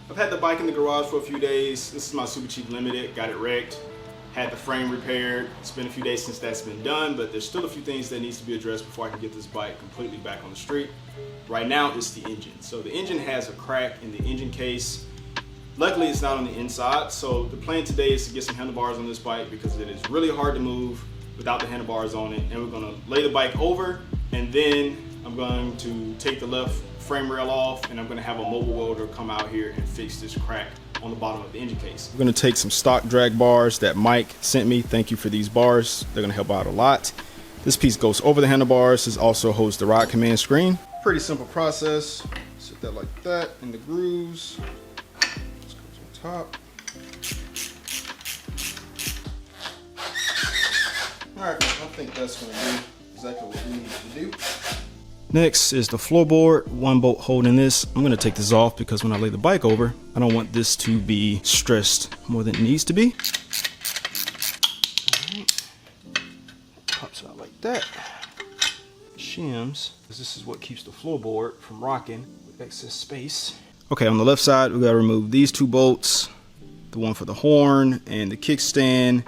I've had the bike in the garage for a few days. This is my super cheap limited, got it wrecked. Had the frame repaired. It's been a few days since that's been done, but there's still a few things that needs to be addressed before I can get this bike completely back on the street. Right now, it's the engine. So the engine has a crack in the engine case. Luckily, it's not on the inside. So the plan today is to get some handlebars on this bike because it is really hard to move without the handlebars on it. And we're gonna lay the bike over, and then I'm going to take the left frame rail off, and I'm gonna have a mobile welder come out here and fix this crack on the bottom of the engine case. We're gonna take some stock drag bars that Mike sent me. Thank you for these bars. They're gonna help out a lot. This piece goes over the handlebars. This also holds the rod command screen. Pretty simple process. Set that like that in the grooves. This goes on top. All right, I think that's gonna do exactly what we need to do. Next is the floorboard, one bolt holding this. I'm gonna take this off because when I lay the bike over, I don't want this to be stressed more than it needs to be. All right. Pops out like that. Shims, because this is what keeps the floorboard from rocking with excess space. Okay, on the left side, we gotta remove these two bolts, the one for the horn and the kickstand,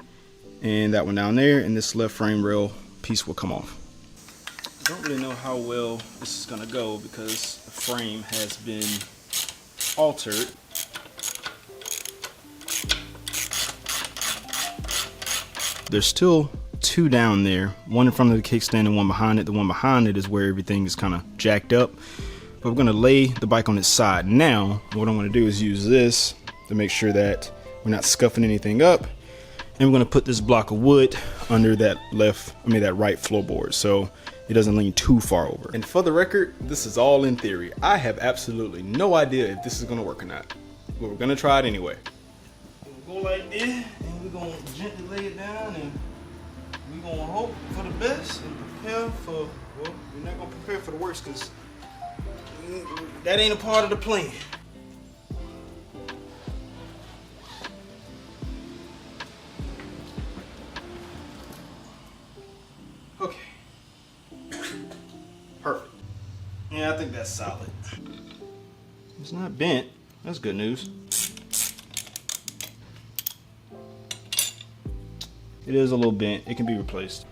and that one down there, and this left frame rail piece will come off. I don't really know how well this is gonna go because the frame has been altered. There's still two down there, one in front of the kickstand and one behind it. The one behind it is where everything is kind of jacked up. But we're gonna lay the bike on its side. Now, what I'm gonna do is use this to make sure that we're not scuffing anything up. And we're gonna put this block of wood under that that right floorboard, so it doesn't lean too far over. And for the record, this is all in theory. I have absolutely no idea if this is gonna work or not, but we're gonna try it anyway. We'll go like this, and we're gonna gently lay it down, and we're gonna hope for the best and prepare for, well, we're not gonna prepare for the worst because that ain't a part of the plan. Okay. Perfect. Yeah, I think that's solid. It's not bent. That's good news. It is a little bent. It can be replaced.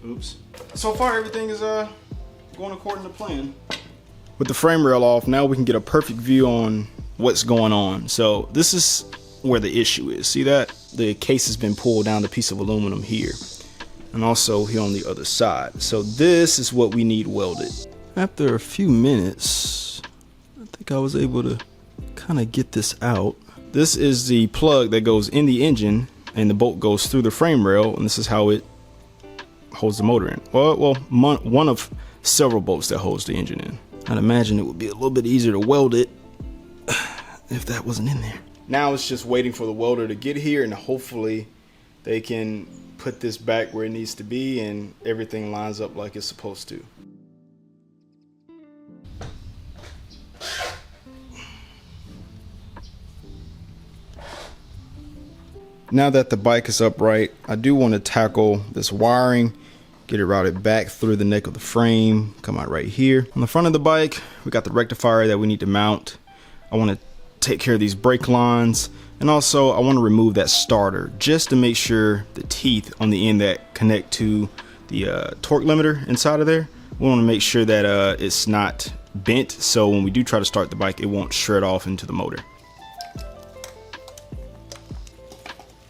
Oops. So far, everything is going according to plan. With the frame rail off, now we can get a perfect view on what's going on. So this is where the issue is. See that? The case has been pulled down, the piece of aluminum here, and also here on the other side. So this is what we need welded. After a few minutes, I think I was able to kind of get this out. This is the plug that goes in the engine, and the bolt goes through the frame rail, and this is how it holds the motor in. Well, one of several bolts that holds the engine in. I'd imagine it would be a little bit easier to weld it if that wasn't in there. Now it's just waiting for the welder to get here, and hopefully they can put this back where it needs to be and everything lines up like it's supposed to. Now that the bike is upright, I do want to tackle this wiring, get it routed back through the neck of the frame, come out right here. On the front of the bike, we got the rectifier that we need to mount. I want to take care of these brake lines, and also I want to remove that starter just to make sure the teeth on the end that connect to the torque limiter inside of there, we want to make sure that it's not bent, so when we do try to start the bike, it won't shred off into the motor.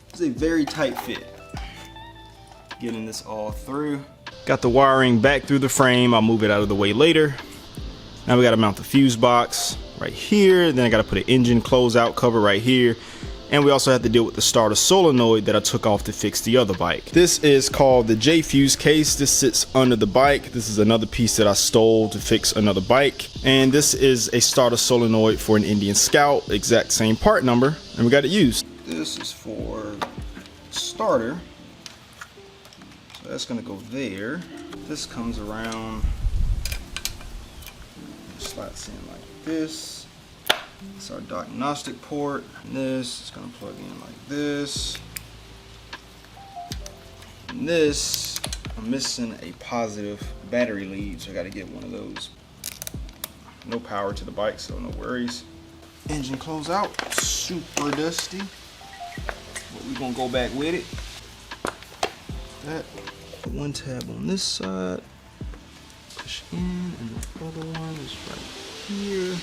It's a very tight fit. Getting this all through. Got the wiring back through the frame. I'll move it out of the way later. Now we got to mount the fuse box right here. Then I got to put an engine closeout cover right here. And we also have to deal with the starter solenoid that I took off to fix the other bike. This is called the J-Fuse case. This sits under the bike. This is another piece that I stole to fix another bike. And this is a starter solenoid for an Indian Scout, exact same part number, and we got it used. This is for starter. So that's gonna go there. This comes around, slots in like this. It's our diagnostic port. And this is gonna plug in like this. And this I'm missing a positive battery lead, so I gotta get one of those. No power to the bike, so no worries. Engine close out, super dusty. But we're gonna go back with it. That one tab on this side, push in, and the other one is right here.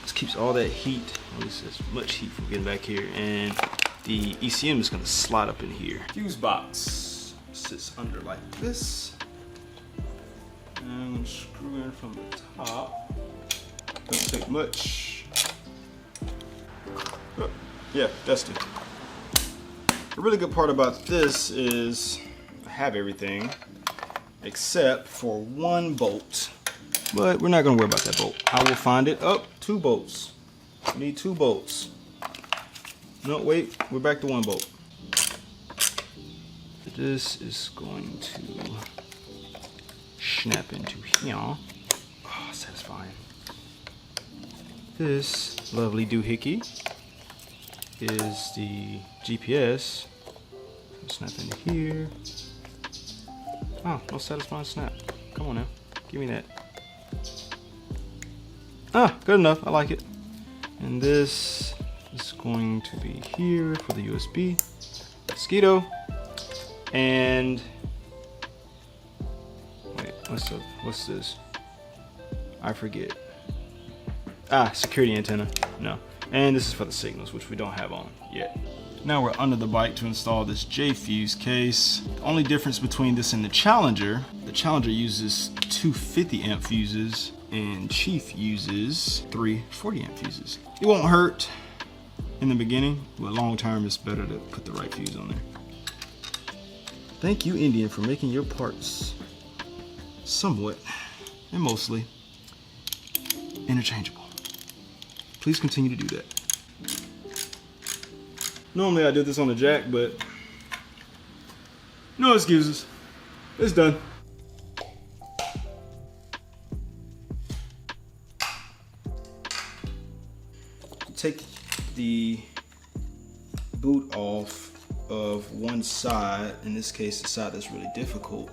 This keeps all that heat, at least as much heat from getting back here, and the ECM is gonna slide up in here. Fuse box sits under like this. And I'm gonna screw in from the top. Doesn't take much. Oh, yeah, dusty. The really good part about this is I have everything except for one bolt. But we're not gonna worry about that bolt. I will find it. Oh, 2 bolts. We need 2 bolts. No, wait, we're back to 1 bolt. This is going to snap into here. Oh, satisfying. This lovely doohickey is the GPS. Snap into here. Oh, no satisfying snap. Come on now, give me that. Ah, good enough, I like it. And this is going to be here for the USB. Mosquito. And wait, what's this? I forget. Ah, security antenna. No. And this is for the signals, which we don't have on yet. Now we're under the bike to install this J-fuse case. The only difference between this and the Challenger uses 2 50 amp fuses and Chief uses 3 40 amp fuses. It won't hurt in the beginning, but long term it's better to put the right fuse on there. Thank you, Indian, for making your parts somewhat and mostly interchangeable. Please continue to do that. Normally I do this on the jack, but no excuses. It's done. Take the boot off of one side, in this case the side that's really difficult,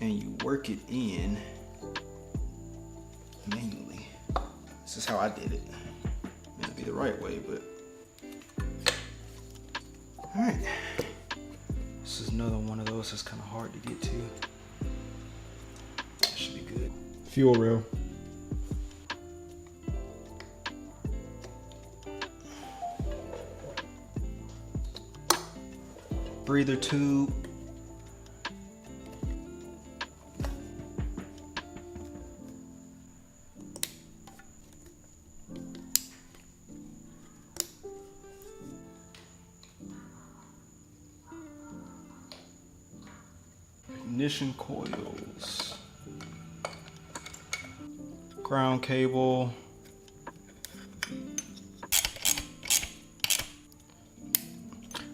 and you work it in manually. This is how I did it. May not be the right way, but all right. This is another one of those that's kind of hard to get to. That should be good. Fuel rail. Breather tube. Ignition coils. Ground cable.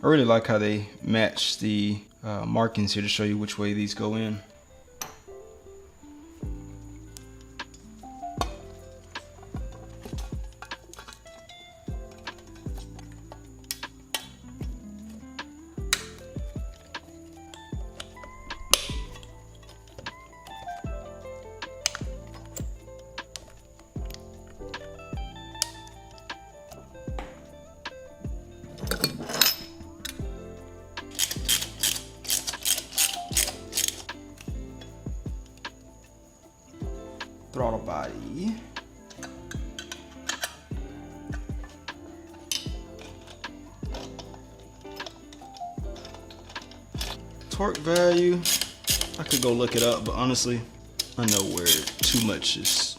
I really like how they match the markings here to show you which way these go in. Throttle body. Torque value, I could go look it up, but honestly, I know where too much is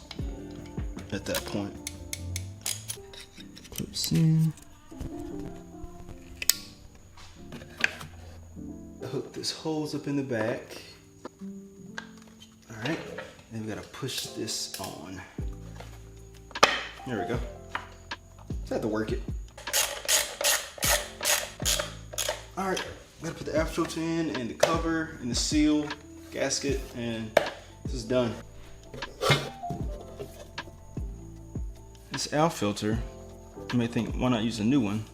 at that point. Clips in. Hook this hose up in the back. All right. Then we gotta push this on. There we go. Just have to work it. All right, gotta put the air filter in and the cover and the seal, gasket, and this is done. This air filter, you may think, why not use a new one?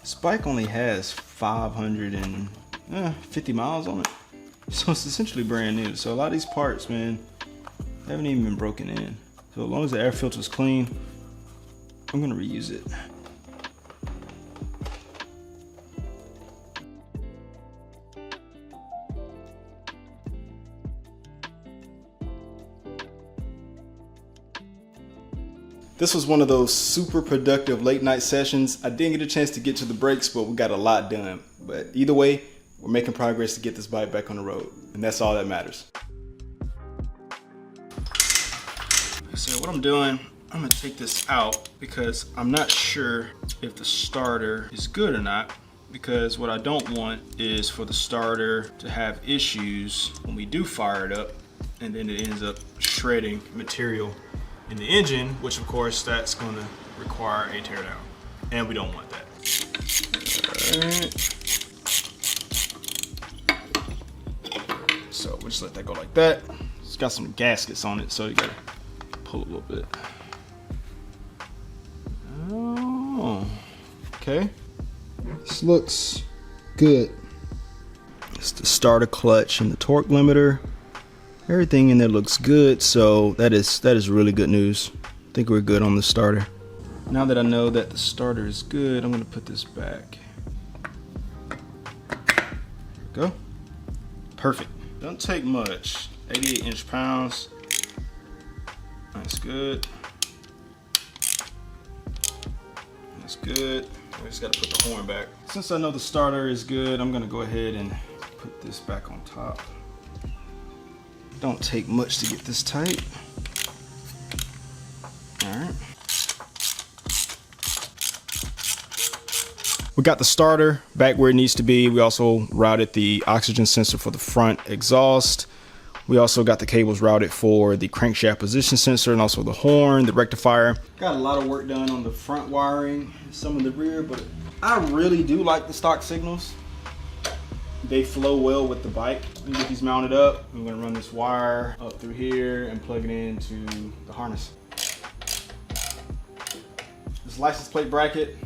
This bike only has 500 and 50 miles on it. So it's essentially brand new. So a lot of these parts, man, they haven't even been broken in. So as long as the air filter is clean, I'm gonna reuse it. This was one of those super productive late night sessions. I didn't get a chance to get to the brakes, but we got a lot done. But either way, we're making progress to get this bike back on the road, and that's all that matters. So what I'm doing, I'm gonna take this out because I'm not sure if the starter is good or not, because what I don't want is for the starter to have issues when we do fire it up, and then it ends up shredding material in the engine, which of course that's gonna require a teardown, and we don't want that. Alright. So we'll just let that go like that. It's got some gaskets on it, so you gotta pull a little bit. Oh, okay. This looks good. It's the starter clutch and the torque limiter. Everything in there looks good, so that is really good news. I think we're good on the starter. Now that I know that the starter is good, I'm gonna put this back. There we go. Perfect. Don't take much. 88 inch-pounds. That's good. That's good. We just gotta put the horn back. Since I know the starter is good, I'm gonna go ahead and put this back on top. Don't take much to get this tight. All right. We got the starter back where it needs to be. We also routed the oxygen sensor for the front exhaust. We also got the cables routed for the crankshaft position sensor and also the horn, the rectifier. Got a lot of work done on the front wiring, some of the rear, but I really do like the stock signals. They flow well with the bike. Let me get these mounted up. I'm gonna run this wire up through here and plug it into the harness. This license plate bracket,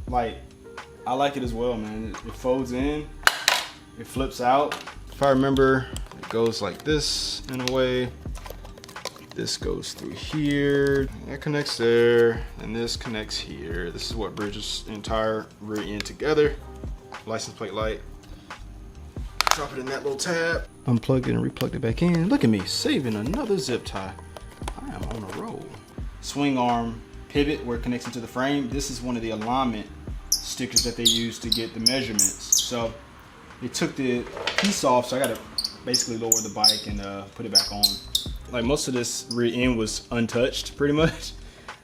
like, I like it as well, man. It folds in, it flips out. If I remember, it goes like this in a way. This goes through here, that connects there, and this connects here. This is what bridges the entire rear end together. License plate light. Drop it in that little tab. Unplugged it and replugged it back in. Look at me, saving another zip tie. I am on a roll. Swing arm pivot where it connects into the frame. This is one of the alignment stickers that they use to get the measurements. So they took the piece off, so I gotta basically lower the bike and put it back on. Like, most of this rear end was untouched, pretty much.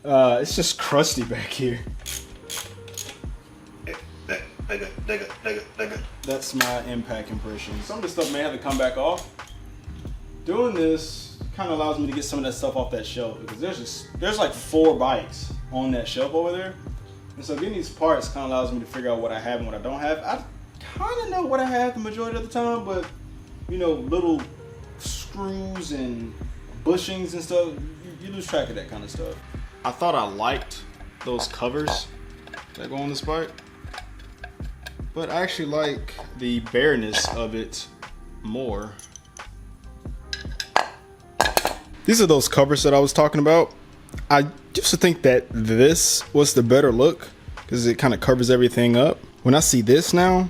It's just crusty back here. That's my impact impression. Some of the stuff may have to come back off. Doing this kind of allows me to get some of that stuff off that shelf, because there's like 4 bikes on that shelf over there. And so getting these parts kind of allows me to figure out what I have and what I don't have. I kind of know what I have the majority of the time, but you know, little screws and bushings and stuff, you lose track of that kind of stuff. I thought I liked those covers that go on this bike, but I actually like the bareness of it more. These are those covers that I was talking about. I used to think that this was the better look because it kind of covers everything up. When I see this now,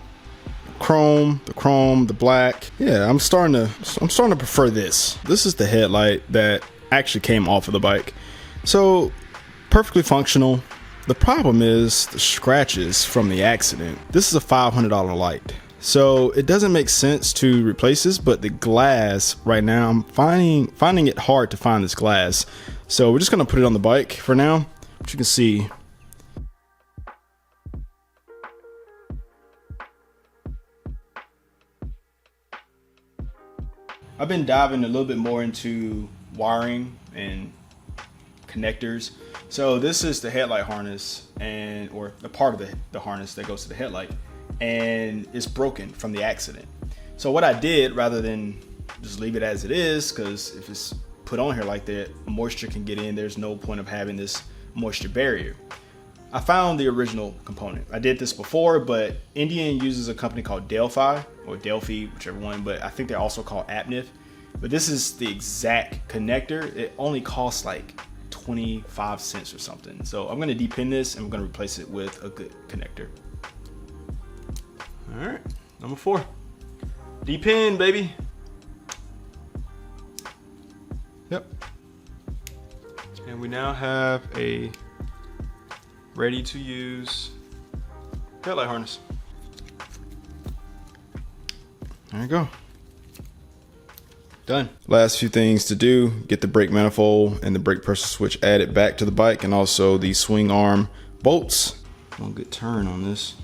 the chrome, the black, yeah, I'm starting to prefer this. This is the headlight that actually came off of the bike. So perfectly functional. The problem is the scratches from the accident. This is a $500 light. So it doesn't make sense to replace this, but the glass right now, I'm finding it hard to find this glass. So we're just gonna put it on the bike for now. But you can see, I've been diving a little bit more into wiring and connectors. So this is the headlight harness, or the part of the harness that goes to the headlight, and it's broken from the accident. So what I did, rather than just leave it as it is, because if it's put on here like that, moisture can get in. There's no point of having this moisture barrier. I found the original component. I did this before, but Indian uses a company called Delphi or Delphi, whichever one, but I think they're also called Apnif. But this is the exact connector. It only costs like 25 cents or something. So I'm gonna depin this and I'm gonna replace it with a good connector. All right, number 4. Depin, baby. Yep. And we now have a ready to use headlight harness. There you go. Done. Last few things to do: get the brake manifold and the brake pressure switch added back to the bike, and also the swing arm bolts. One good turn on this.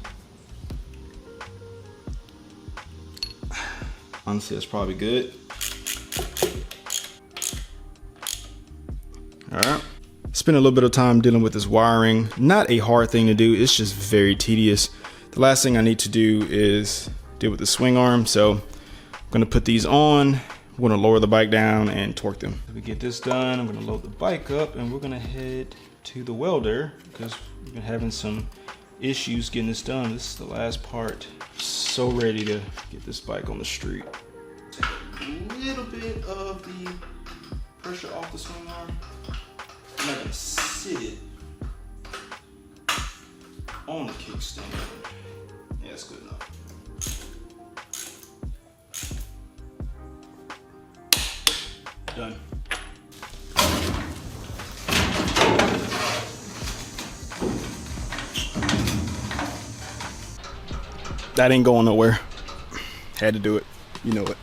Honestly, that's probably good. All right. Spend a little bit of time dealing with this wiring. Not a hard thing to do. It's just very tedious. The last thing I need to do is deal with the swing arm. So I'm gonna put these on. We're gonna lower the bike down and torque them. If we get this done, I'm gonna load the bike up and we're gonna head to the welder because we've been having some issues getting this done. This is the last part. So ready to get this bike on the street. Take a little bit of the pressure off the swing arm. I'm not gonna sit it on the kickstand. Yeah, that's good enough. Done. That ain't going nowhere. Had to do it. You know it.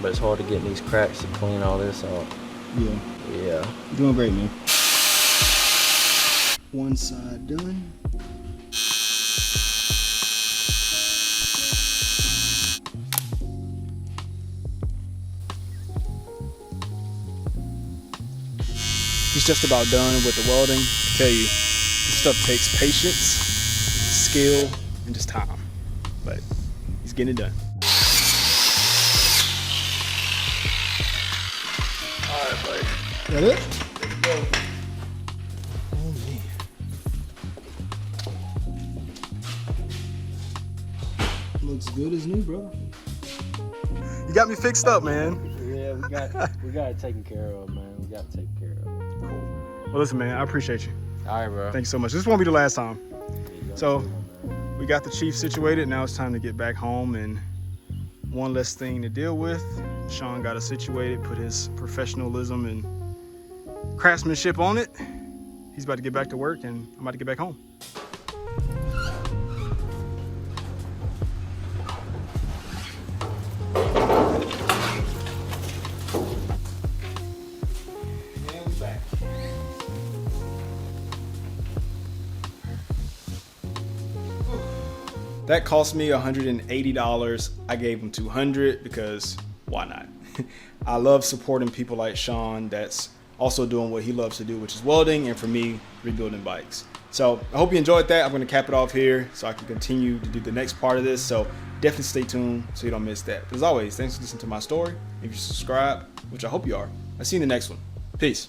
But it's hard to get in these cracks to clean all this out. Yeah. Yeah. You're doing great, man. One side done. He's just about done with the welding. I tell you, this stuff takes patience, skill, and just time. But he's getting it done. Alright, buddy. That it? Let's go. Oh, man. Looks good as new, brother. You got me fixed up, man. Yeah, we got it taken care of, man. We got it taken care of. Cool. Well, listen, man, I appreciate you. All right, bro. Thanks so much. This won't be the last time. So, we got the Chief situated. Now it's time to get back home and one less thing to deal with. Sean got us situated, put his professionalism and craftsmanship on it. He's about to get back to work and I'm about to get back home. And we're back. That cost me $180. I gave him $200 because why not? I love supporting people like Sean that's also doing what he loves to do, which is welding, and for me, rebuilding bikes. So I hope you enjoyed that. I'm going to cap it off here so I can continue to do the next part of this. So definitely stay tuned so you don't miss that. But as always, thanks for listening to my story. If you subscribe, which I hope you are, I'll see you in the next one. Peace.